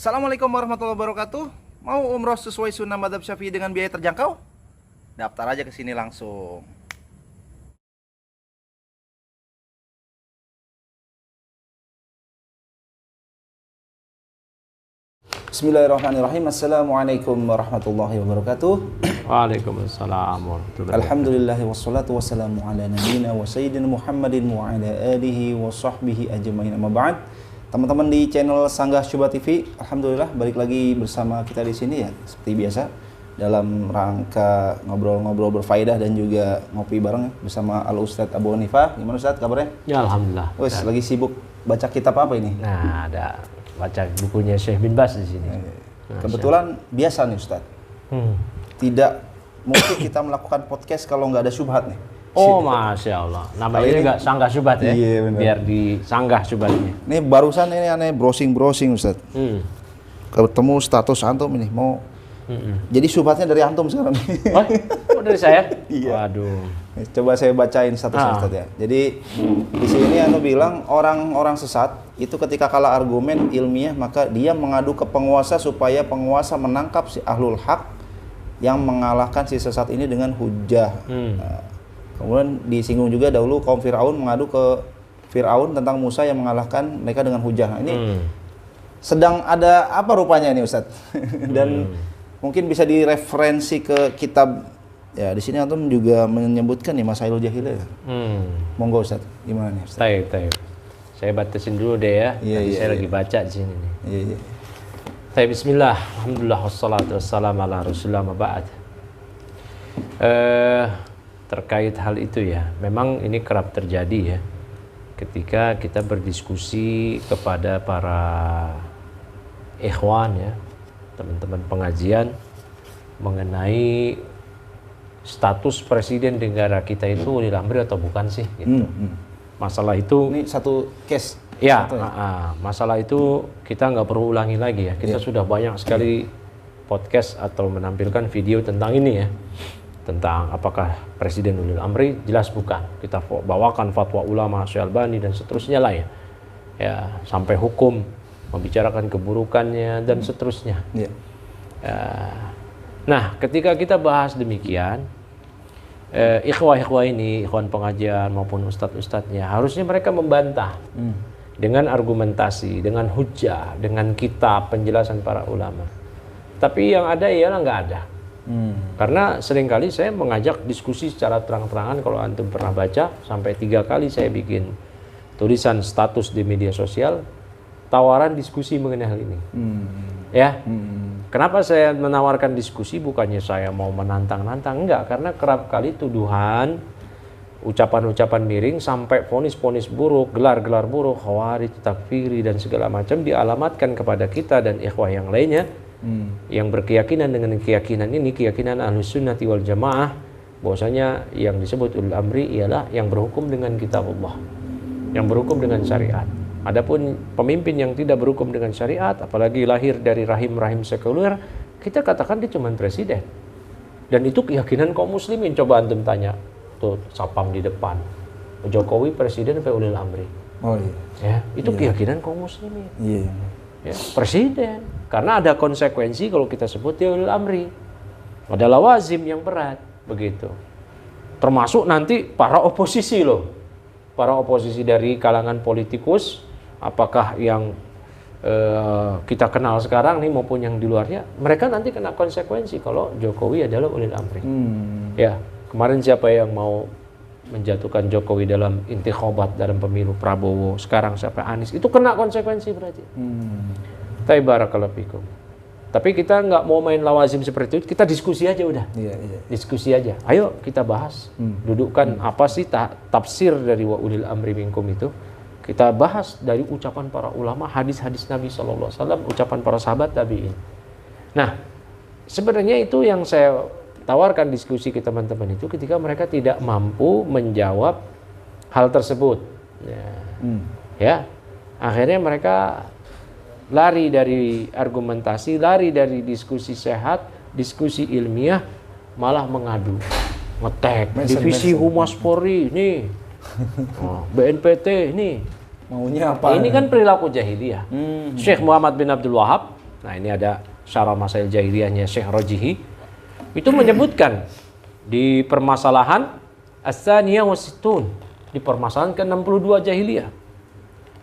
Assalamualaikum warahmatullahi wabarakatuh. Mau umroh sesuai sunnah madhab Syafi'i dengan biaya terjangkau? Daftar aja ke sini langsung. Bismillahirrahmanirrahim. Assalamualaikum warahmatullahi wabarakatuh. Waalaikumsalam warahmatullahi wabarakatuh. Alhamdulillahi wassalatu wassalamu ala nabiyyina wa sayyidina Muhammadin wa ala alihi wa sahbihi ajmain, amma ba'd. Teman-teman di channel Sanggah Syubhat TV, alhamdulillah balik lagi bersama kita di sini ya, seperti biasa dalam rangka ngobrol-ngobrol berfaedah dan juga ngopi bareng bersama Al Ustadz Abu Hanifah. Gimana Ustadz kabarnya? Ya alhamdulillah. Wes, lagi sibuk baca kitab apa ini? Nah, ada baca bukunya Syekh bin Baz di sini. Kebetulan biasa nih Ustadz. Tidak mungkin kita melakukan podcast kalau nggak ada syubhat nih. Oh, Masya Allah. Namanya juga Sanggah Syubhat ya? Iya, benar. Biar disanggah syubhatnya. Ini barusan ini aneh browsing Ustadz. Ketemu status antum ini mau. Jadi syubhatnya dari antum sekarang. Oh, dari saya? Iya. Waduh. Coba saya bacain statusnya Ustadz ya. Jadi di sini anu bilang orang-orang sesat itu ketika kalah argumen ilmiah maka dia mengadu ke penguasa supaya penguasa menangkap si ahlul haq yang mengalahkan si sesat ini dengan hujah. Kemudian disinggung juga dahulu kaum Fir'aun mengadu ke Fir'aun tentang Musa yang mengalahkan mereka dengan hujah. Nah, ini sedang ada apa rupanya ini Ustadz? Dan mungkin bisa direferensi ke kitab. Ya, di sini antum juga menyebutkan nih Masailul Jahiliyah. Monggo Ustadz, gimana nih Ustadz? Taib. Saya batasin dulu deh ya. Saya lagi baca di sini nih. Iya. Taib, bismillah. Alhamdulillah wassalatu wassalamu ala Rasulillah ma ba'd. Terkait hal itu ya, memang ini kerap terjadi ya. Ketika kita berdiskusi kepada para ikhwan ya, teman-teman pengajian mengenai status presiden negara kita itu ulil amri atau bukan sih gitu. Masalah itu Ini satu case. ya, masalah itu kita nggak perlu ulangi lagi ya. Kita sudah banyak sekali podcast atau menampilkan video tentang ini ya. Tentang apakah presiden ulil amri, jelas bukan. Kita bawakan fatwa ulama Syekh Albani dan seterusnya lah ya. Ya, sampai hukum membicarakan keburukannya dan seterusnya. Nah, ketika kita bahas demikian, ikhwah-ikhwah ini, ikhwan pengajian maupun ustadz-ustadznya, harusnya mereka membantah dengan argumentasi, dengan hujah, dengan kitab penjelasan para ulama. Tapi yang ada ialah nggak ada. Karena seringkali saya mengajak diskusi secara terang-terangan. Kalau antum pernah baca, sampai 3 kali saya bikin tulisan status di media sosial, tawaran diskusi mengenai hal ini. Kenapa saya menawarkan diskusi? Bukannya saya mau menantang-nantang, enggak. Karena kerap kali tuduhan, ucapan-ucapan miring, sampai vonis-vonis buruk, gelar-gelar buruk, khawarij, takfiri, dan segala macam dialamatkan kepada kita dan ikhwah yang lainnya yang berkeyakinan dengan keyakinan ini, keyakinan Ahlus Sunnati wal Jamaah, bahwasanya yang disebut ulul amri ialah yang berhukum dengan kitab Allah, yang berhukum dengan syariat. Adapun pemimpin yang tidak berhukum dengan syariat, apalagi lahir dari rahim-rahim sekuler, kita katakan dia cuma presiden. Dan itu keyakinan kaum muslimin. Coba antum tanya tuh sapam di depan, Jokowi presiden apa ulil amri? Oh iya. Ya, itu keyakinan kaum muslimin. Iya. Ya, presiden. Karena ada konsekuensi kalau kita sebut dia ulil amri. Ada lawazim yang berat, begitu. Termasuk nanti para oposisi loh. Para oposisi dari kalangan politikus, apakah yang kita kenal sekarang nih maupun yang di luarnya, mereka nanti kena konsekuensi kalau Jokowi adalah ulil amri. Ya, kemarin siapa yang mau menjatuhkan Jokowi dalam intikhabat dalam pemilu, Prabowo, sekarang siapa, Anies, itu kena konsekuensi berarti. Barakallahu fikum. Tapi kita nggak mau main lawazim seperti itu, kita diskusi aja udah. Diskusi aja. Ayo kita bahas. Dudukkan apa sih tafsir dari wa ulil amri minkum itu. Kita bahas dari ucapan para ulama, hadis-hadis Nabi SAW, ucapan para sahabat tabi'in. Nah, sebenarnya itu yang saya tawarkan diskusi ke teman-teman itu ketika mereka tidak mampu menjawab hal tersebut. Ya, akhirnya mereka lari dari argumentasi, lari dari diskusi sehat, diskusi ilmiah, malah mengadu, ngetek, divisi Humas Polri, nih, BNPT, ini. Maunya apa? Ini kan perilaku jahiliyah. Syekh Muhammad bin Abdul Wahab Nah, ini ada Syarah Masail Jahiliyahnya Syekh Rajihi. Itu menyebutkan di permasalahan As-Tsaniyah wa Sittun, di permasalahan ke-62 jahiliyah.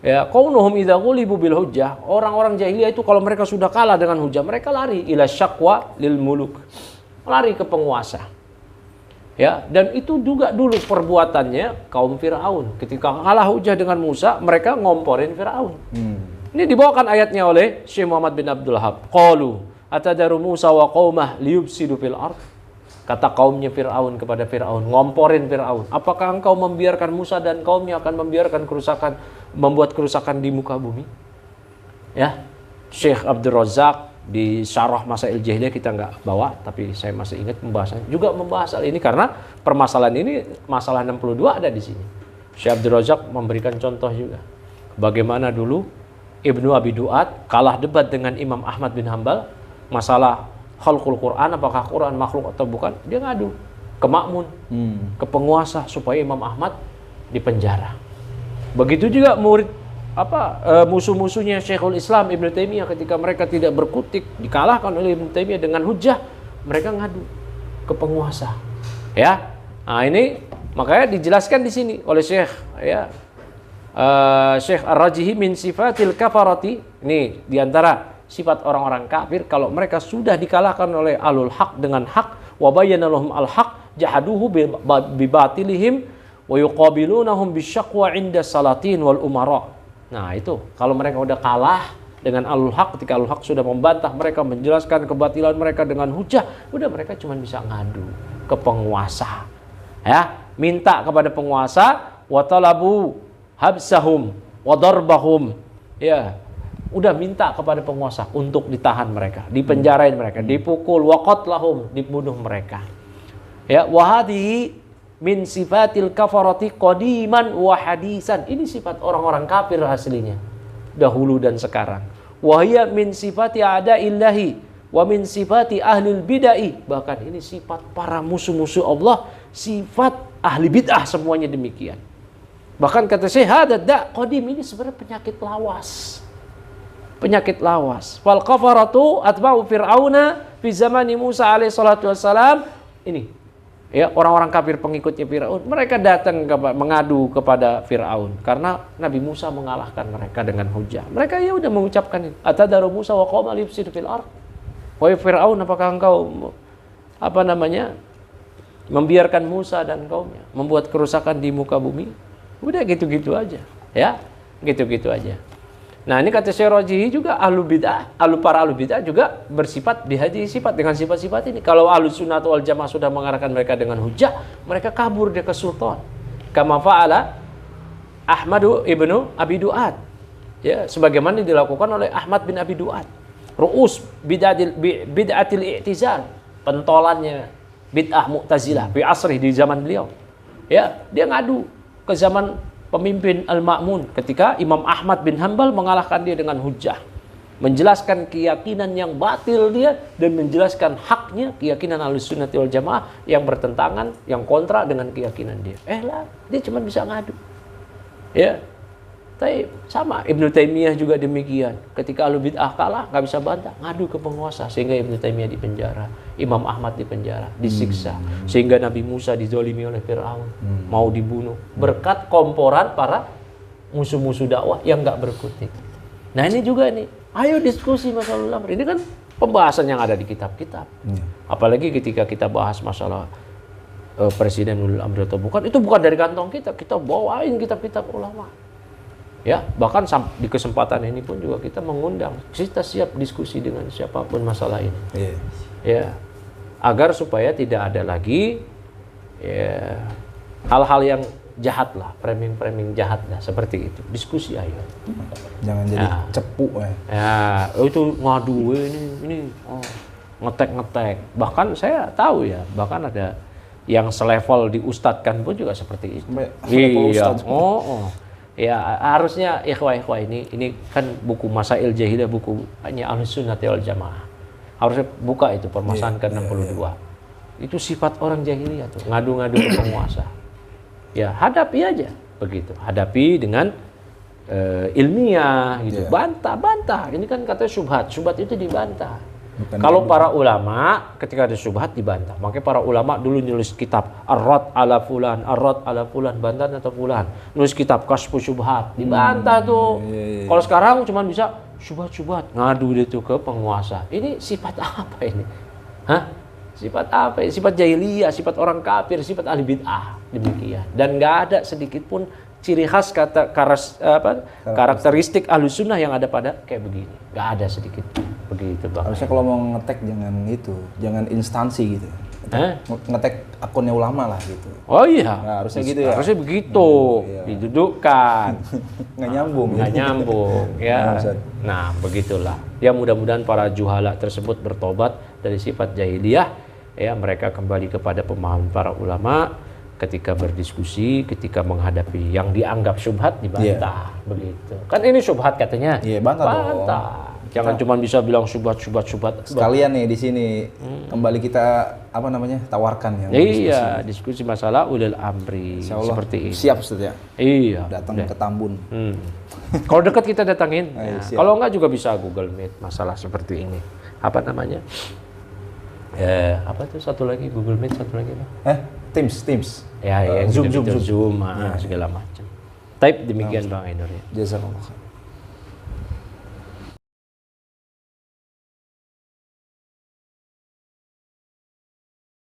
Ya, qaunuhum idza ghulibu bil hujjah, orang-orang jahiliyah itu kalau mereka sudah kalah dengan hujjah, mereka lari ila syaqwa lil muluk. Lari ke penguasa. Ya, dan itu juga dulu perbuatannya kaum Firaun. Ketika kalah hujjah dengan Musa, mereka ngomporin Firaun. Ini dibawakan ayatnya oleh Syekh Muhammad bin Abdul Wahhab. Qalu atadaru Musa wa qaumah liyufsidu fil ardh. Kata kaumnya Fir'aun kepada Fir'aun, ngomporin Fir'aun. Apakah engkau membiarkan Musa dan kaumnya akan membiarkan kerusakan, membuat kerusakan di muka bumi? Ya, Syekh Abdul Razak di Syarah Masail Jahiliyah kita nggak bawa, tapi saya masih ingat pembahasannya. Juga membahas hal ini karena permasalahan ini, masalah 62 ada di sini. Syekh Abdul Razak memberikan contoh juga. Bagaimana dulu Ibnu Abi Duat kalah debat dengan Imam Ahmad bin Hanbal, masalah khalqul Quran, apakah Quran makhluk atau bukan, dia ngadu ke makmun, ke penguasa supaya Imam Ahmad dipenjara. Begitu juga murid musuh-musuhnya Syekhul Islam Ibnu Taimiyah, ketika mereka tidak berkutik, dikalahkan oleh Ibnu Taimiyah dengan hujjah, mereka ngadu ke penguasa. Ya, nah ini makanya dijelaskan di sini oleh Syekh Syekh Ar-Rajihi min sifatil kafarati. Ini diantara sifat orang-orang kafir, kalau mereka sudah dikalahkan oleh ahlul haq dengan hak, wa bayyana lahum al-haq jahaduhu bi batilihim wa yuqabilunahum bisyaqwa 'inda salatin wal umara. Nah, itu kalau mereka udah kalah dengan ahlul haq, ketika ahlul haq sudah membantah mereka, menjelaskan kebatilan mereka dengan hujah, udah mereka cuma bisa ngadu ke penguasa. Ya, minta kepada penguasa, wa talabu habsahum wa darbahum. Ya, udah minta kepada penguasa untuk ditahan mereka, dipenjarain mereka, dipukul, waqat lahum, dibunuh mereka. Ya, wahadihi min sifatil kafarati qadiman wa hadisan. Ini sifat orang-orang kafir aslinya, dahulu dan sekarang. Wahia min sifati a'da'illahi wa min sifati ahlil bid'ah. Bahkan ini sifat para musuh-musuh Allah, sifat ahli bid'ah, semuanya demikian. Bahkan kata Syekh, hadad da' qadim, ini sebenarnya penyakit lawas. Penyakit lawas. Fal kafaratu atba'u fir'auna fi zamani Musa alaihi salatu wassalam. Ini ya, orang-orang kafir pengikutnya Firaun, mereka datang mengadu kepada Firaun karena Nabi Musa mengalahkan mereka dengan hujah. Mereka ya udah mengucapkan, atadaru Musa wa qauma liyufsidu fil ardh. Wahai Firaun, apakah engkau membiarkan Musa dan kaumnya membuat kerusakan di muka bumi? Udah gitu-gitu aja. Ya, gitu-gitu aja. Nah, ini kata Syekh Rajihi juga para ahlu bid'ah juga bersifat dihadiri sifat dengan sifat-sifat ini. Kalau ahlu sunnah wal jamaah sudah mengarahkan mereka dengan hujah, mereka kabur dia ke sultan. Kama fa'ala Ahmadu ibnu Abi Duat. Ya, sebagaimana dilakukan oleh Ahmad bin Abi Duat. Ru'us bid'atil i'tizal, pentolannya bid'ah Mu'tazilah fi asri, di zaman beliau. Ya, dia ngadu ke zaman pemimpin Al-Ma'mun ketika Imam Ahmad bin Hanbal mengalahkan dia dengan hujjah, menjelaskan keyakinan yang batil dia dan menjelaskan haknya keyakinan Ahlussunnah wal Jamaah yang bertentangan, yang kontra dengan keyakinan dia. Dia cuma bisa ngadu. Ya. Tapi sama Ibnu Taimiyah juga demikian. Ketika Ahlul Bid'ah kalah, nggak bisa bantah, ngadu ke penguasa, sehingga Ibnu Taimiyah dipenjara, Imam Ahmad dipenjara, disiksa, sehingga Nabi Musa dizalimi oleh Firaun, mau dibunuh berkat komporan para musuh-musuh dakwah yang nggak berkutik. Nah, ini juga nih, ayo diskusi masalah ulama. Ini kan pembahasan yang ada di kitab-kitab. Apalagi ketika kita bahas masalah presiden ulul amri atau bukan, itu bukan dari kantong kita bawain kitab-kitab ulama. Ya, bahkan di kesempatan ini pun juga kita mengundang, kita siap diskusi dengan siapapun masalah ini. Ya, agar supaya tidak ada lagi ya hal-hal yang jahat lah, framing jahat lah seperti itu. Diskusi ayo. Jangan jadi cepu ya. Itu ngadu ini ngetek. Bahkan saya tahu ya, bahkan ada yang selevel diustadkan pun juga seperti itu. Iya. Ya, harusnya ikhwah ini kan buku Masail Jahiliyah, buku hanya Ahlussunnah wal Jamaah. Harusnya buka itu permasalahan ke-62. Itu sifat orang jahiliyah tuh, ngadu-ngadu ke penguasa. Ya, hadapi aja begitu. Hadapi dengan ilmiah gitu. Iya. Bantah. Ini kan katanya syubhat itu dibantah. Bukan Kalau para ulama ketika ada syubhat dibantah. Makanya para ulama dulu nulis kitab Ar-Rad ala fulan, bantahan atau fulan. Nulis kitab Kasfu Syubhat, dibantah tuh. Iya. Kalau sekarang cuma bisa syubhat, ngadu dia tuh ke penguasa. Ini sifat apa ini? Hah? Sifat apa? Sifat jahiliyah, sifat orang kafir, sifat ahli bid'ah, demikian. Dan nggak ada sedikit pun ciri khas karakteristik ahlus sunnah yang ada pada kayak begini. Nggak ada sedikit begitu Bang. Harusnya kalau mau ngetek jangan instansi gitu. Ngetek akunnya ulama lah gitu. Oh iya. Nah, harusnya gitu ya. Harusnya begitu, iya. Didudukkan. Nggak nyambung. Nggak nyambung ya. Ustaz. Nah, begitulah. Ya mudah-mudahan para juhala tersebut bertobat dari sifat jahiliyah, ya mereka kembali kepada pemahaman para ulama ketika berdiskusi, ketika menghadapi yang dianggap syubhat dibantah, begitu. Kan ini syubhat katanya. Iya, bantah dong. Jangan cuma bisa bilang syubhat. Sekalian nih di sini kembali kita tawarkan ya. Iya, diskusi masalah ulil amri seperti ini. Siap Ustaz ya. Iya. Datang ke Tambun. Kalau dekat kita datangin. Ayo, siap. Kalau enggak juga bisa Google Meet masalah seperti ini. Apa namanya? Apa tuh satu lagi Google Meet, satu lagi apa? Teams. Ya, yang Zoom. segala macam. Type demikian Bang Ainur ya. Jazakallah.